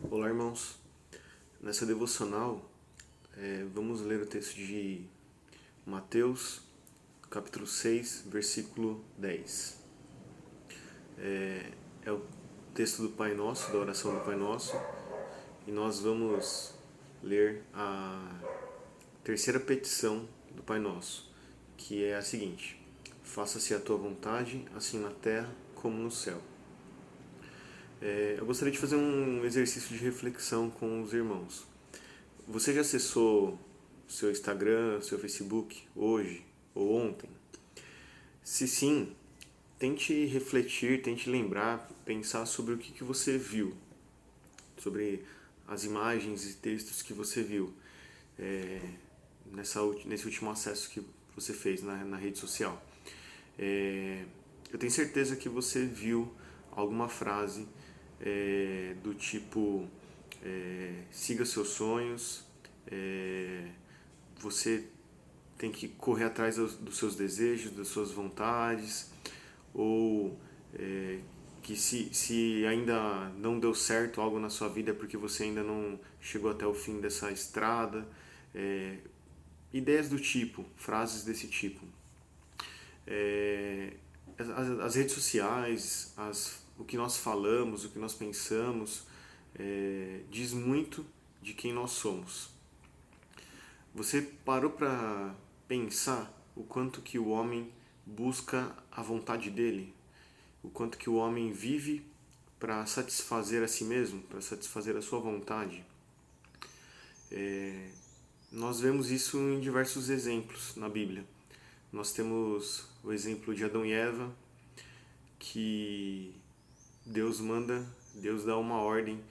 Olá, irmãos. Nessa devocional, vamos ler o texto de Mateus, capítulo 6, versículo 10. É o texto do Pai Nosso, da oração do Pai Nosso, e nós vamos ler a terceira petição do Pai Nosso, que é a seguinte: faça-se a tua vontade, assim na terra como no céu. Eu gostaria de fazer um exercício de reflexão com os irmãos. Você já acessou seu Instagram, seu Facebook hoje ou ontem? Se sim, tente refletir, tente lembrar, pensar sobre o que você viu, sobre as imagens e textos que você viu nesse último acesso que você fez na rede social. Eu tenho certeza que você viu alguma frase do tipo siga seus sonhos, você tem que correr atrás dos seus desejos, das suas vontades, ou que se ainda não deu certo algo na sua vida é porque você ainda não chegou até o fim dessa estrada. Ideias do tipo, frases desse tipo. As redes sociais, o que nós falamos, o que nós pensamos, diz muito de quem nós somos. Você parou para pensar o quanto que o homem busca a vontade dele? O quanto que o homem vive para satisfazer a si mesmo, para satisfazer a sua vontade? Nós vemos isso em diversos exemplos na Bíblia. Nós temos o exemplo de Adão e Eva, que Deus dá uma ordem,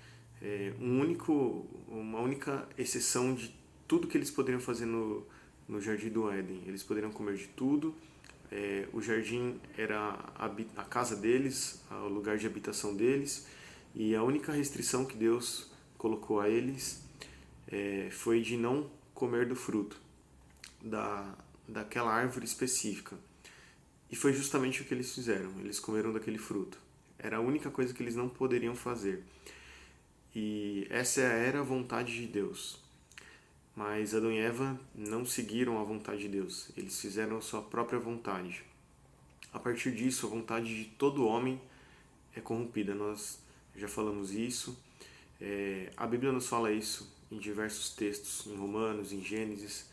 uma única exceção de tudo que eles poderiam fazer no Jardim do Éden. Eles poderiam comer de tudo, o jardim era a casa deles, o lugar de habitação deles, e a única restrição que Deus colocou a eles foi de não comer do fruto daquela árvore específica. E foi justamente o que eles fizeram, eles comeram daquele fruto. Era a única coisa que eles não poderiam fazer. E essa era a vontade de Deus. Mas Adão e Eva não seguiram a vontade de Deus, eles fizeram a sua própria vontade. A partir disso, a vontade de todo homem é corrompida. Nós já falamos isso. A Bíblia nos fala isso em diversos textos, em Romanos, em Gênesis.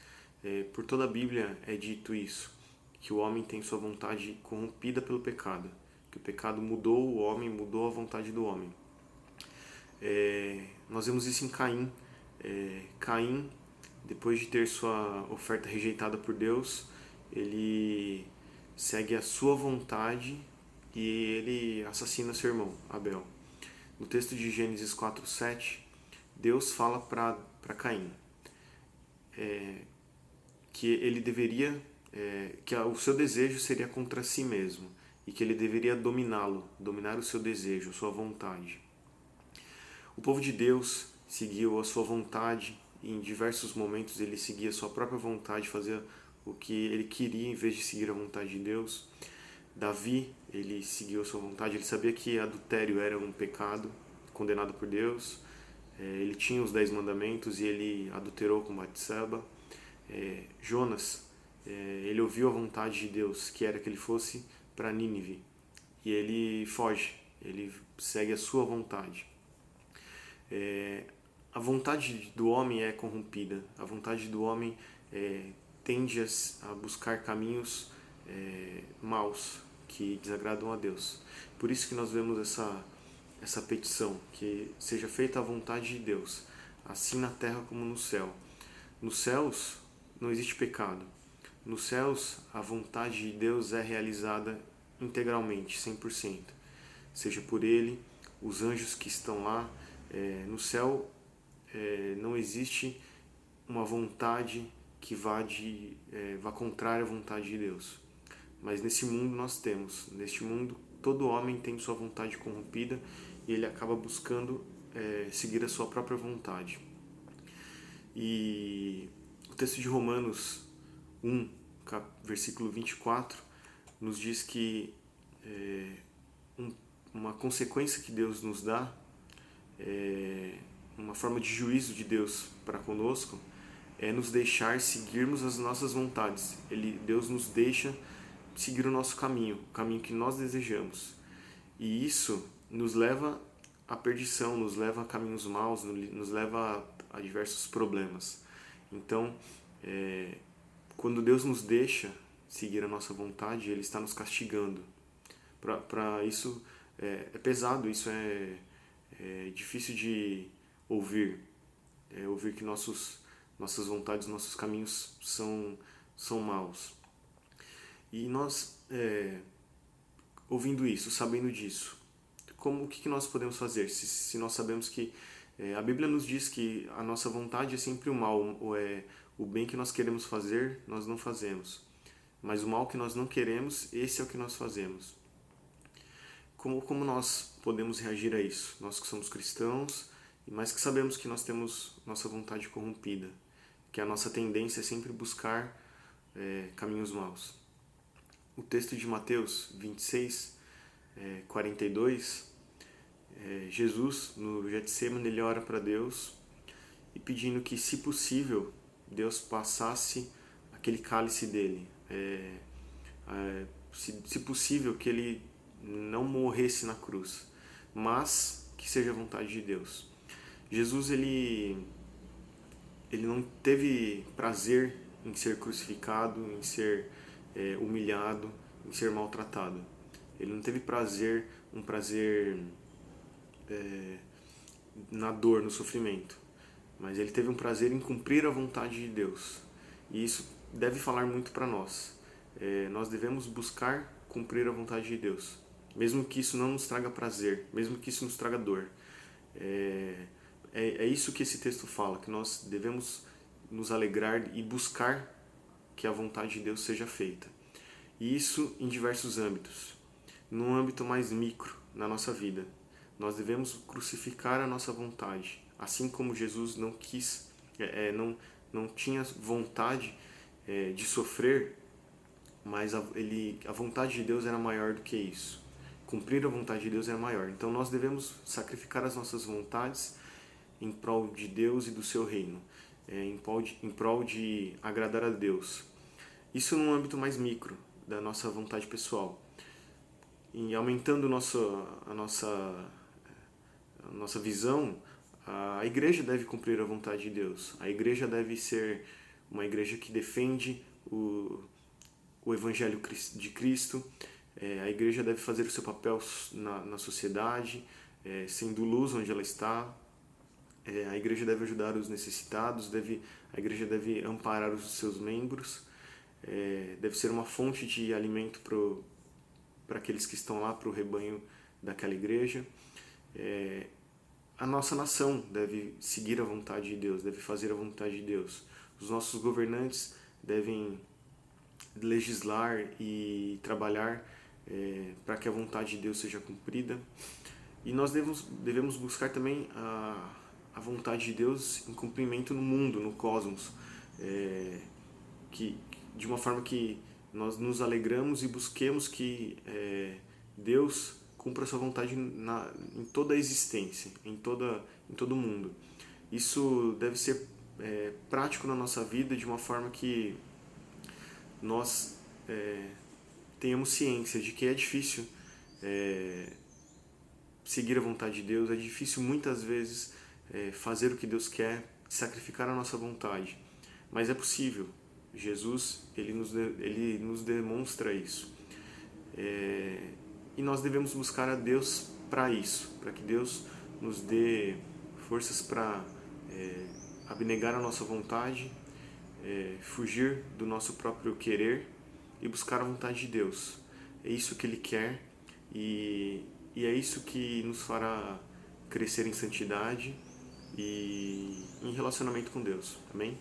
Por toda a Bíblia é dito isso, que o homem tem sua vontade corrompida pelo pecado, que o pecado mudou o homem, mudou a vontade do homem. Nós vemos isso em Caim. Caim, depois de ter sua oferta rejeitada por Deus, ele segue a sua vontade e ele assassina seu irmão, Abel. No texto de Gênesis 4:7, Deus fala para Caim que ele deveria, que o seu desejo seria contra si mesmo e que ele deveria dominá-lo, dominar o seu desejo, a sua vontade. O povo de Deus seguiu a sua vontade e em diversos momentos ele seguia a sua própria vontade, fazia o que ele queria em vez de seguir a vontade de Deus. Davi, ele seguiu a sua vontade, ele sabia que adultério era um pecado condenado por Deus. Ele tinha os 10 mandamentos e ele adulterou com Batseba. Jonas, ele ouviu a vontade de Deus, que era que ele fosse para Nínive, e ele foge, ele segue a sua vontade. A vontade do homem é corrompida, a vontade do homem tende a buscar caminhos maus que desagradam a Deus. Por isso que nós vemos essa petição, que seja feita a vontade de Deus, assim na terra como no céu. Nos céus não existe pecado. Nos céus a vontade de Deus é realizada integralmente, 100%. Seja por Ele, os anjos que estão lá. No céu não existe uma vontade que vá contrária à vontade de Deus. Mas nesse mundo nós temos. Neste mundo todo homem tem sua vontade corrompida e ele acaba buscando seguir a sua própria vontade. E o texto de Romanos 1, versículo 24, nos diz que uma consequência que Deus nos dá uma forma de juízo de Deus para conosco, é nos deixar seguirmos as nossas vontades. Deus nos deixa seguir o nosso caminho, o caminho que nós desejamos. E isso nos leva à perdição, nos leva a caminhos maus, nos leva a diversos problemas. Então, quando Deus nos deixa seguir a nossa vontade, Ele está nos castigando. Para isso é pesado, isso é difícil de ouvir. Ouvir que nossas vontades, nossos caminhos são maus. E nós, ouvindo isso, sabendo disso, o que nós podemos fazer? Se nós sabemos que a Bíblia nos diz que a nossa vontade é sempre o mal, o bem que nós queremos fazer, nós não fazemos. Mas o mal que nós não queremos, esse é o que nós fazemos. Como nós podemos reagir a isso? Nós que somos cristãos, mas que sabemos que nós temos nossa vontade corrompida, que a nossa tendência é sempre buscar caminhos maus. O texto de Mateus 26, 42, Jesus, no Getsemane, ele ora para Deus e pedindo que, se possível, Deus passasse aquele cálice dele. Se possível, que ele não morresse na cruz, mas que seja a vontade de Deus. Jesus, ele não teve prazer em ser crucificado, em ser humilhado, em ser maltratado. Ele não teve um prazer na dor, no sofrimento, mas ele teve um prazer em cumprir a vontade de Deus. E isso deve falar muito para nós. Nós devemos buscar cumprir a vontade de Deus, mesmo que isso não nos traga prazer, mesmo que isso nos traga dor. É isso que esse texto fala, que nós devemos nos alegrar e buscar que a vontade de Deus seja feita. E isso em diversos âmbitos. Num âmbito mais micro, na nossa vida, nós devemos crucificar a nossa vontade, assim como Jesus não quis, não tinha vontade de sofrer, mas a vontade de Deus era maior do que isso. Cumprir a vontade de Deus era maior. Então nós devemos sacrificar as nossas vontades em prol de Deus e do seu reino, em prol de agradar a Deus. Isso num âmbito mais micro, da nossa vontade pessoal. E aumentando a nossa visão, a igreja deve cumprir a vontade de Deus. A igreja deve ser uma igreja que defende o Evangelho de Cristo. A igreja deve fazer o seu papel na sociedade, sendo luz onde ela está. A igreja deve ajudar os necessitados, a igreja deve amparar os seus membros, deve ser uma fonte de alimento para aqueles que estão lá, para o rebanho daquela igreja. A nossa nação deve seguir a vontade de Deus, deve fazer a vontade de Deus. Os nossos governantes devem legislar e trabalhar para que a vontade de Deus seja cumprida. E nós devemos buscar também a vontade de Deus em cumprimento no mundo, no cosmos, de uma forma que nós nos alegramos e busquemos que Deus cumpra a sua vontade em toda a existência, em todo o mundo. Isso deve ser prático na nossa vida, de uma forma que nós tenhamos ciência de que é difícil seguir a vontade de Deus, é difícil muitas vezes fazer o que Deus quer, sacrificar a nossa vontade, mas é possível. Jesus, ele nos demonstra isso. E nós devemos buscar a Deus para isso, para que Deus nos dê forças para abnegar a nossa vontade, fugir do nosso próprio querer e buscar a vontade de Deus. É isso que Ele quer e é isso que nos fará crescer em santidade e em relacionamento com Deus. Amém?